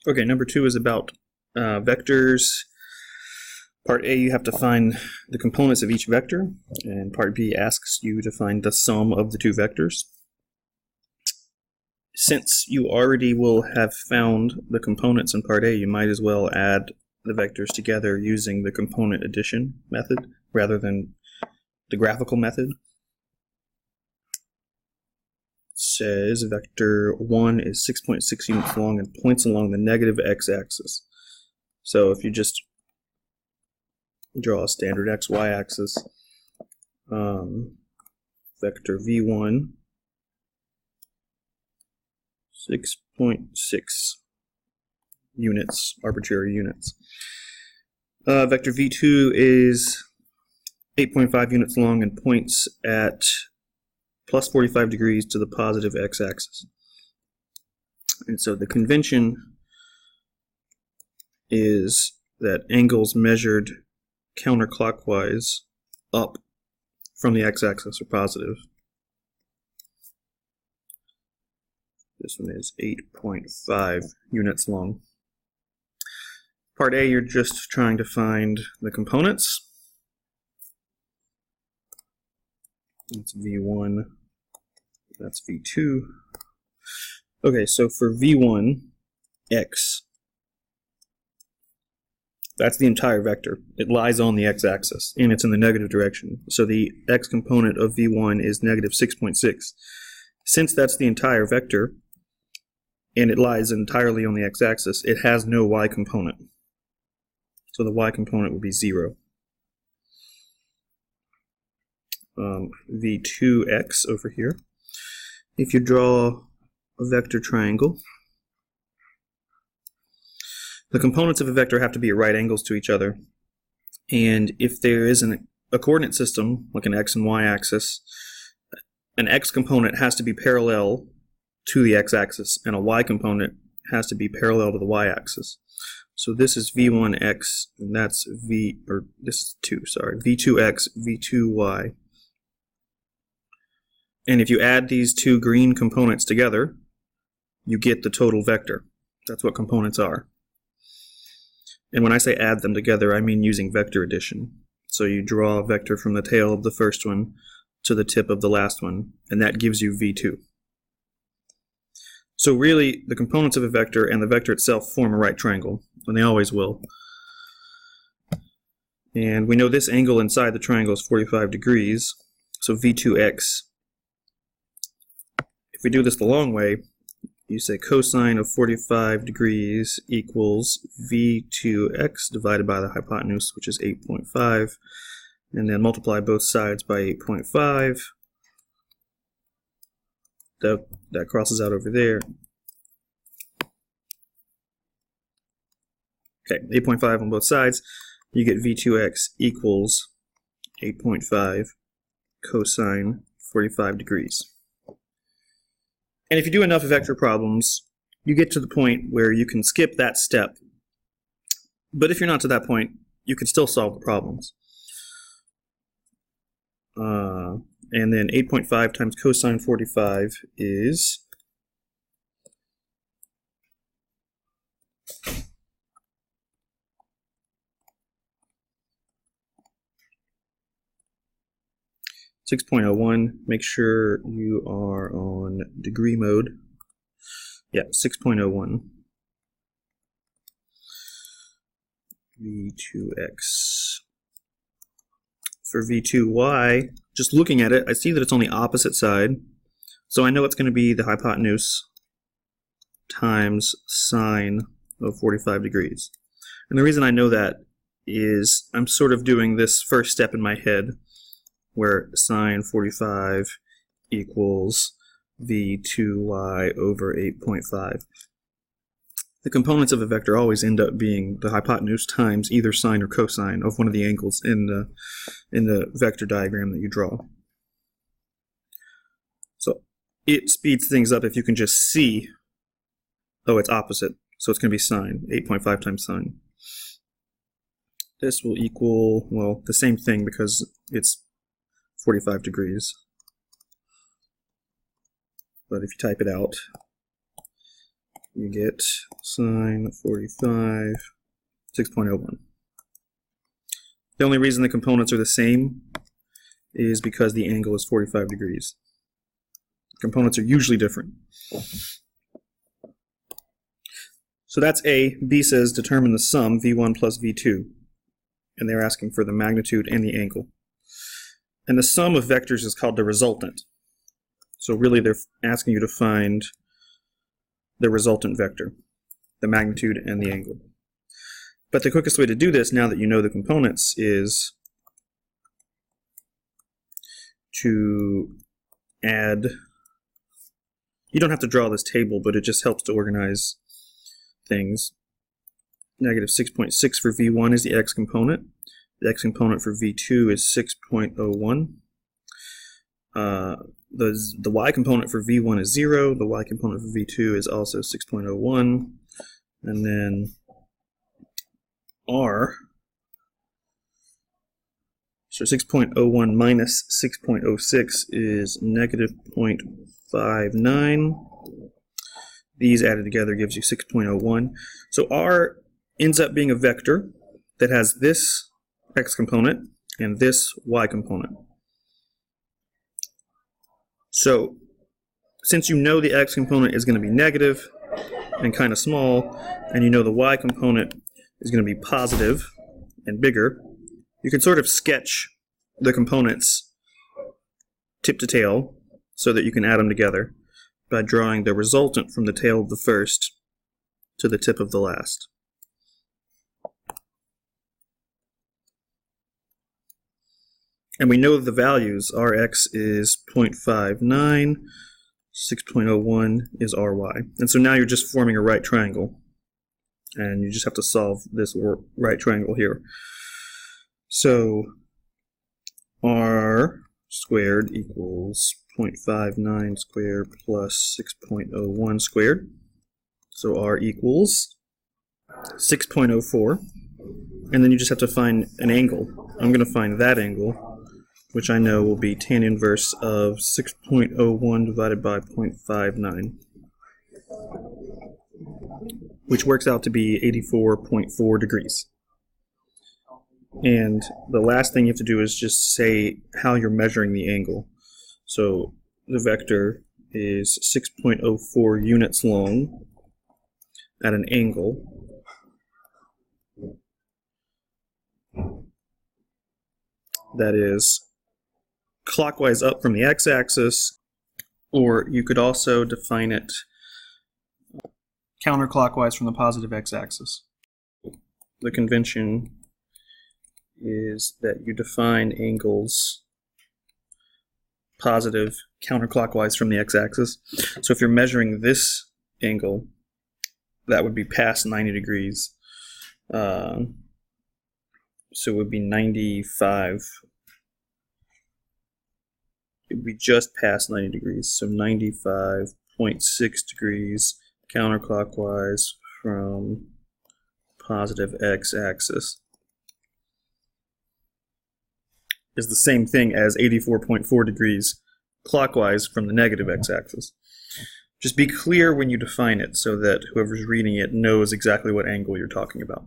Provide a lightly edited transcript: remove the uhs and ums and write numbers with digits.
Okay, number 2 is about vectors. Part A, you have to find the components of each vector, and Part B asks you to find the sum of the two vectors. Since you already will have found the components in Part A, you might as well add the vectors together using the component addition method rather than the graphical method. It says vector 1 is 6.6 units long and points along the negative x-axis. So if you just draw a standard x-y axis, vector v1, 6.6 units, arbitrary units. Vector v2 is 8.5 units long and points at plus 45 degrees to the positive x-axis. And so the convention is that angles measured counterclockwise up from the x-axis are positive. This one is 8.5 units long. Part A, you're just trying to find the components. That's V1, that's V2. Okay, so for V1, x, that's the entire vector. It lies on the x-axis, and it's in the negative direction. So the x component of V1 is negative 6.6. Since that's the entire vector, and it lies entirely on the x-axis, it has no y component. So the y component would be 0. V2x over here. If you draw a vector triangle, the components of a vector have to be at right angles to each other. And if there is a coordinate system, like an x and y axis, an x component has to be parallel to the x-axis, and a y component has to be parallel to the y-axis. So this is v1x, and that's v2x, v2y. And if you add these two green components together, you get the total vector. That's what components are. And when I say add them together, I mean using vector addition. So you draw a vector from the tail of the first one to the tip of the last one, and that gives you v2. So really, the components of a vector and the vector itself form a right triangle, and they always will. And we know this angle inside the triangle is 45 degrees, so v2x. If we do this the long way, you say cosine of 45 degrees equals v2x divided by the hypotenuse, which is 8.5, and then multiply both sides by 8.5. That crosses out over there. Okay, 8.5 on both sides. You get v2x equals 8.5 cosine 45 degrees. And if you do enough vector problems, you get to the point where you can skip that step. But if you're not to that point, you can still solve the problems. And then 8.5 times cosine 45 is 6.01. Make sure you are on degree mode. Yeah, 6.01. V2x. For v2y, just looking at it, I see that it's on the opposite side. So I know it's going to be the hypotenuse times sine of 45 degrees. And the reason I know that is I'm sort of doing this first step in my head, where sine 45 equals v2y over 8.5. The components of a vector always end up being the hypotenuse times either sine or cosine of one of the angles in the vector diagram that you draw. So it speeds things up if you can just see, oh, it's opposite, so it's going to be sine, 8.5 times sine. This will equal, well, the same thing because it's 45 degrees. But if you type it out, you get sine 45, 6.01. The only reason the components are the same is because the angle is 45 degrees. Components are usually different. So that's A. B says determine the sum, V1 plus V2. And they're asking for the magnitude and the angle. And the sum of vectors is called the resultant. So really they're asking you to find the resultant vector, the magnitude and the angle. But the quickest way to do this, now that you know the components, is to add. You don't have to draw this table, but it just helps to organize things. Negative 6.6 for V1 is the x component. The x component for V2 is 6.01. The y component for V1 is 0. The y component for V2 is also 6.01. And then R, so 6.01 minus 6.06 is negative 0.59. These added together gives you 6.01. So R ends up being a vector that has this x component and this y component. So since you know the x component is going to be negative and kind of small, and you know the y component is going to be positive and bigger, you can sort of sketch the components tip to tail so that you can add them together by drawing the resultant from the tail of the first to the tip of the last. And we know the values. Rx is 0.59, 6.01 is Ry. And so now you're just forming a right triangle. And you just have to solve this right triangle here. So R squared equals 0.59 squared plus 6.01 squared. So R equals 6.04. And then you just have to find an angle. I'm going to find that angle, which I know will be tan inverse of 6.01 divided by 0.59, which works out to be 84.4 degrees. And the last thing you have to do is just say how you're measuring the angle. So the vector is 6.04 units long at an angle. That is clockwise up from the x-axis, or you could also define it counterclockwise from the positive x-axis. The convention is that you define angles positive counterclockwise from the x-axis. So if you're measuring this angle, that would be past 90 degrees. So it would be 95. It would be just past 90 degrees. So 95.6 degrees counterclockwise from positive x-axis is the same thing as 84.4 degrees clockwise from the negative x-axis. Just be clear when you define it so that whoever's reading it knows exactly what angle you're talking about.